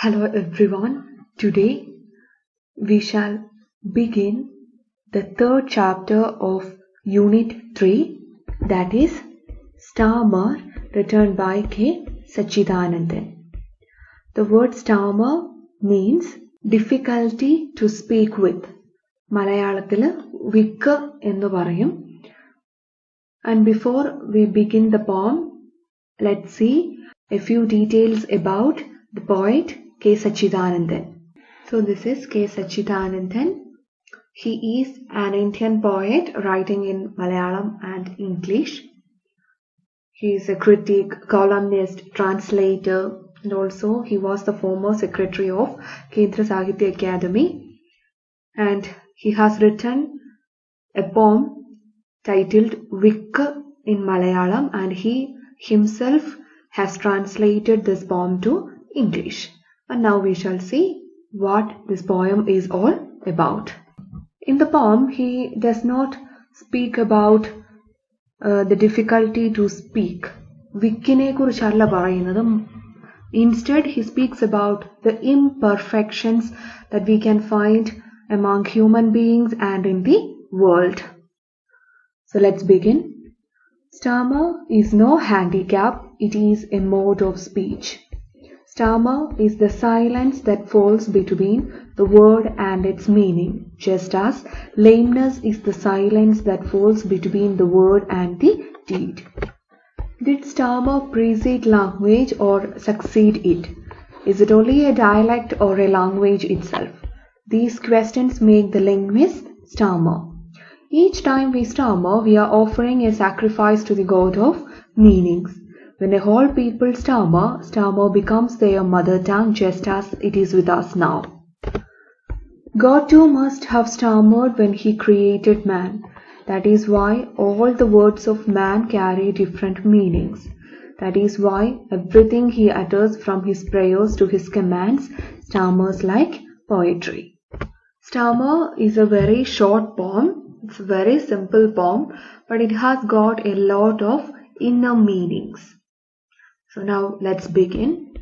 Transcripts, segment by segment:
Hello everyone. Today we shall begin the third chapter of Unit 3, that is Stammer, written by K. Sachidanandan. The word stammer means difficulty to speak with. Malayalathilu vikku ennu parayum. And before we begin the poem, let's see a few details about the poet K. Sachidanandan. So this is K. Sachidanandan. He is an Indian poet writing in Malayalam and English. He is a critic, columnist, translator, and also he was the former secretary of Kendra Sahitya Academy. And he has written a poem titled Vikku in Malayalam, and he himself has translated this poem to English. And now we shall see what this poem is all about. In the poem, he does not speak about the difficulty to speak. Vikkine kurichalla parayunnathu. Instead, he speaks about the imperfections that we can find among human beings and in the world. So let's begin. Stammer is no handicap, it is a mode of speech. Stammer is the silence that falls between the word and its meaning, just as lameness is the silence that falls between the word and the deed. Did stammer precede language or succeed it? Is it only a dialect or a language itself? These questions make the linguist stammer. Each time we stammer, we are offering a sacrifice to the god of meanings. When a whole people stammer, stammer becomes their mother tongue, just as it is with us now. God too must have stammered when he created man. That is why all the words of man carry different meanings. That is why everything he utters, from his prayers to his commands, stammers like poetry. Stammer is a very short poem. It's a very simple poem, but it has got a lot of inner meanings. So now let's begin.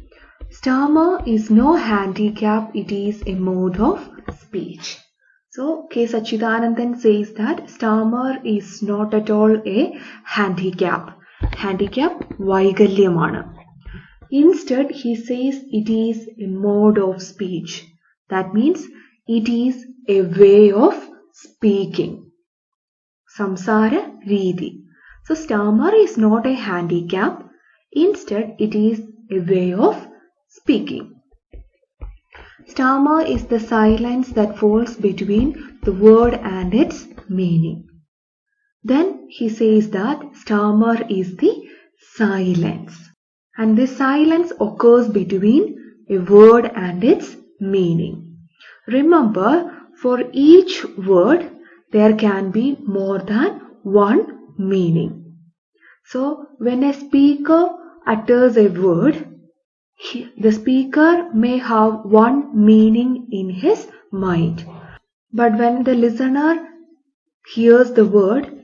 Stammer is no handicap, it is a mode of speech. So K. Sachidanandan says that stammer is not at all a handicap. Handicap vaigalyamana. Instead, he says it is a mode of speech. That means it is a way of speaking. Samsara Reedi. So stammer is not a handicap. Instead, it is a way of speaking. Stammer is the silence that falls between the word and its meaning. Then he says that stammer is the silence. And this silence occurs between a word and its meaning. Remember, for each word, there can be more than one meaning. So, when a speaker utters a word, the speaker may have one meaning in his mind. But when the listener hears the word,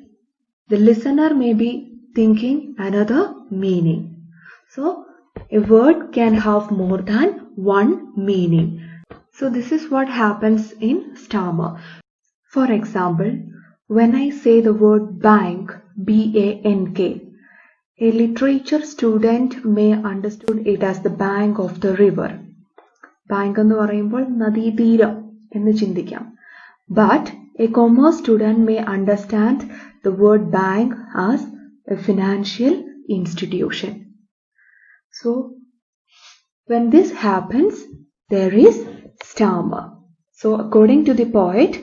the listener may be thinking another meaning. So, a word can have more than one meaning. So, this is what happens in stammer. For example, when I say the word bank, B-A-N-K, a literature student may understood it as the bank of the river. Bank ennu parayumbol nadi theeram ennu chindikam. But a commerce student may understand the word bank as a financial institution. So, when this happens, there is stammer. So, according to the poet,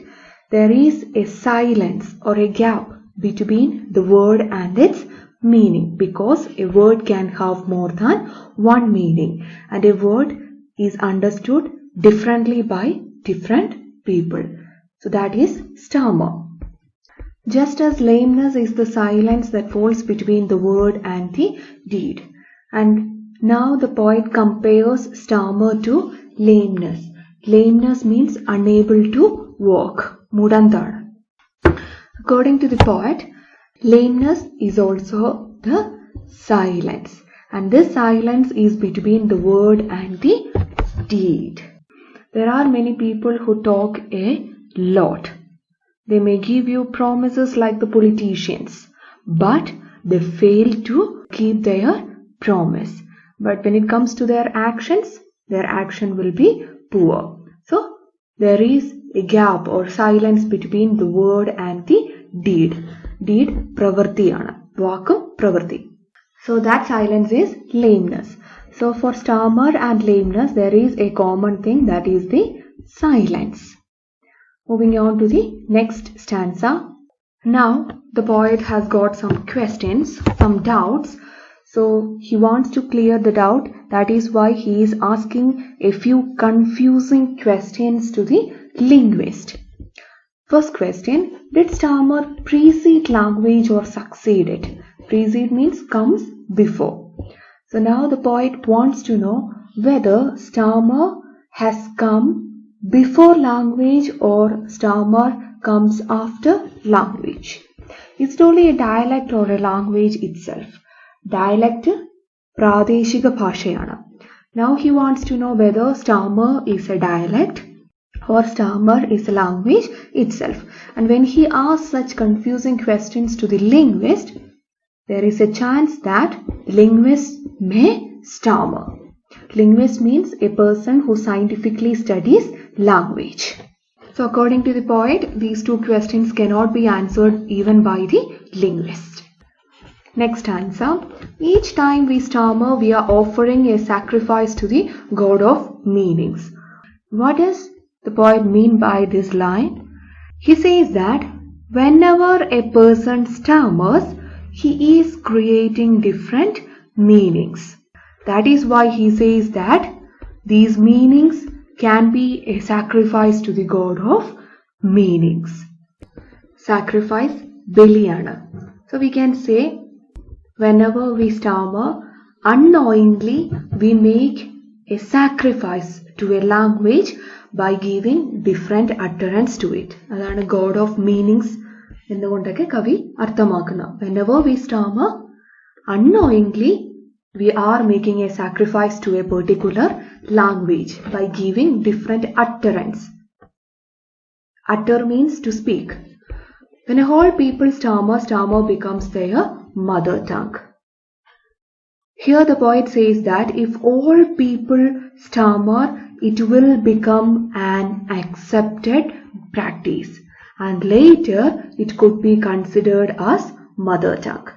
there is a silence or a gap between the word and its meaning, because a word can have more than one meaning and a word is understood differently by different people. So that is stammer. Just as lameness is the silence that falls between the word and the deed. And now the poet compares stammer to lameness. Lameness means unable to walk. Mudandana. According to the poet, lameness is also the silence, and this silence is between the word and the deed. There are many people who talk a lot. They may give you promises like the politicians, but they fail to keep their promise. But when it comes to their action will be poor. So there is a gap or silence between the word and the deed. Deed pravartiyana. Vaku pravarti. So that silence is lameness. So for stammer and lameness, there is a common thing, that is the silence. Moving on to the next stanza. Now the poet has got some questions, some doubts. So he wants to clear the doubt. That is why he is asking a few confusing questions to the linguist. First question, did stammer precede language or succeed it? Precede means comes before. So now the poet wants to know whether stammer has come before language or stammer comes after language. It's only a dialect or a language itself. Dialect pradeshika bhashayana. Now he wants to know whether stammer is a dialect or stammer is a language itself. And when he asks such confusing questions to the linguist, there is a chance that linguist may stammer. Linguist means a person who scientifically studies language. So according to the poet, these two questions cannot be answered even by the linguist. Next answer. Each time we stammer, we are offering a sacrifice to the god of meanings. What does the poet mean by this line? He says that whenever a person stammers, he is creating different meanings. That is why he says that these meanings can be a sacrifice to the god of meanings. Sacrifice biliyana. So we can say whenever we stammer, unknowingly we make a sacrifice to a language by giving different utterance to it. Adana god of meanings endukondakke kavi arthamakkuna. Whenever we stammer, unknowingly we are making a sacrifice to a particular language by giving different utterance. Utter means to speak. When a whole people stammer, stammer becomes their mother tongue. Here the poet says that if all people stammer, it will become an accepted practice, and later it could be considered as mother tongue.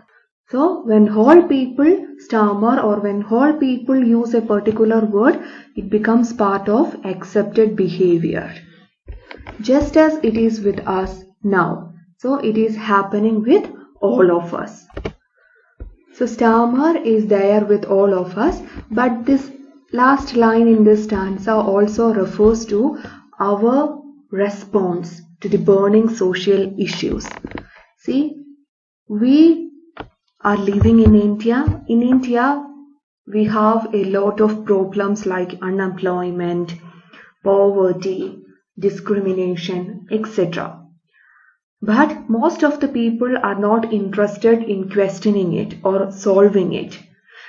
So when whole people stammer or when whole people use a particular word, it becomes part of accepted behavior. Just as it is with us now. So it is happening with all of us. So stammer is there with all of us, but this last line in this stanza also refers to our response to the burning social issues. See, we are living in India. In India, we have a lot of problems like unemployment, poverty, discrimination, etc. But most of the people are not interested in questioning it or solving it.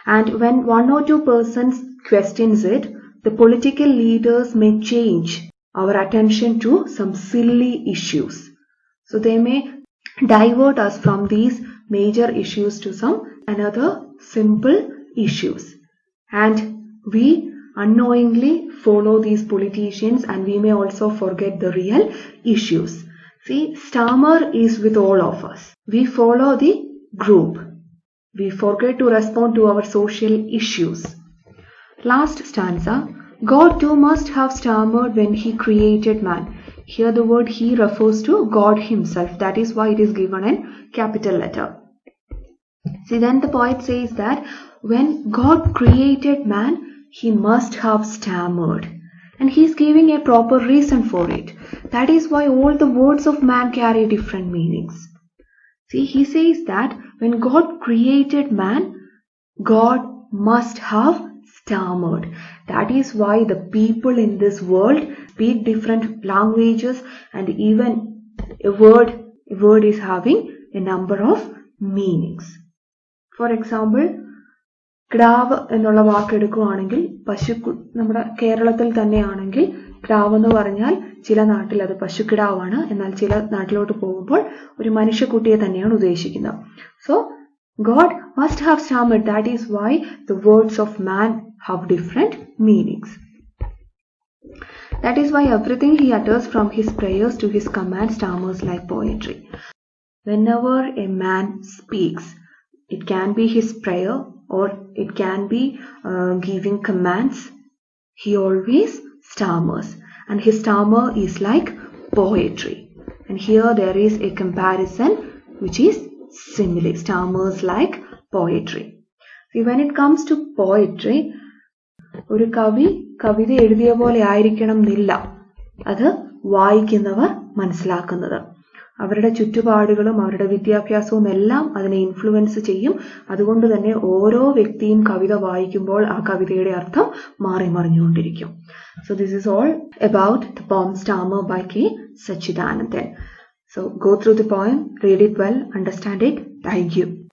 And when one or two persons questions it, the political leaders may change our attention to some silly issues. So they may divert us from these major issues to some another simple issues. And we unknowingly follow these politicians, and we may also forget the real issues. See, stammer is with all of us. We follow the group. We forget to respond to our social issues. Last stanza. God too must have stammered when he created man. Here the word he refers to God himself. That is why it is given in capital letter. See, then the poet says that when God created man, he must have stammered. And he is giving a proper reason for it. That is why all the words of man carry different meanings. See, he says that when God created man, God must have stammered. That is why the people in this world speak different languages, and even a word is having a number of meanings. For example, ക്ടാവ് എന്നുള്ള വാക്ക് എടുക്കുകയാണെങ്കിൽ പശു, നമ്മുടെ കേരളത്തിൽ തന്നെയാണെങ്കിൽ ക്ടാവ് എന്ന് പറഞ്ഞാൽ ചില നാട്ടിൽ അത് പശുക്കിടാവാണ്, എന്നാൽ ചില നാട്ടിലോട്ട് പോകുമ്പോൾ ഒരു മനുഷ്യക്കുട്ടിയെ തന്നെയാണ് ഉദ്ദേശിക്കുന്നത്. So God must have stammered. That is why the words of man have different meanings. That is why everything he utters from his prayers to his commands stammers like poetry. Whenever a man speaks, it can be his prayer or it can be giving commands, he always stammers, and his stammer is like poetry. And here there is a comparison which is simile, stammers like poetry. See, when it comes to poetry, ഒരു കവി കവിത എഴുതിയ പോലെ ആയിരിക്കണം എന്നില്ല അത് വായിക്കുന്നവർ മനസ്സിലാക്കുന്നത്. അവരുടെ ചുറ്റുപാടുകളും അവരുടെ വിദ്യാഭ്യാസവും എല്ലാം അതിനെ ഇൻഫ്ലുവൻസ് ചെയ്യും. അതുകൊണ്ട് തന്നെ ഓരോ വ്യക്തിയും കവിത വായിക്കുമ്പോൾ ആ കവിതയുടെ അർത്ഥം മാറി മറിഞ്ഞുകൊണ്ടിരിക്കും. So this is all about the poem Stammer by K. Sachidanandan. So go through the poem, read it well, understand it. Thank you.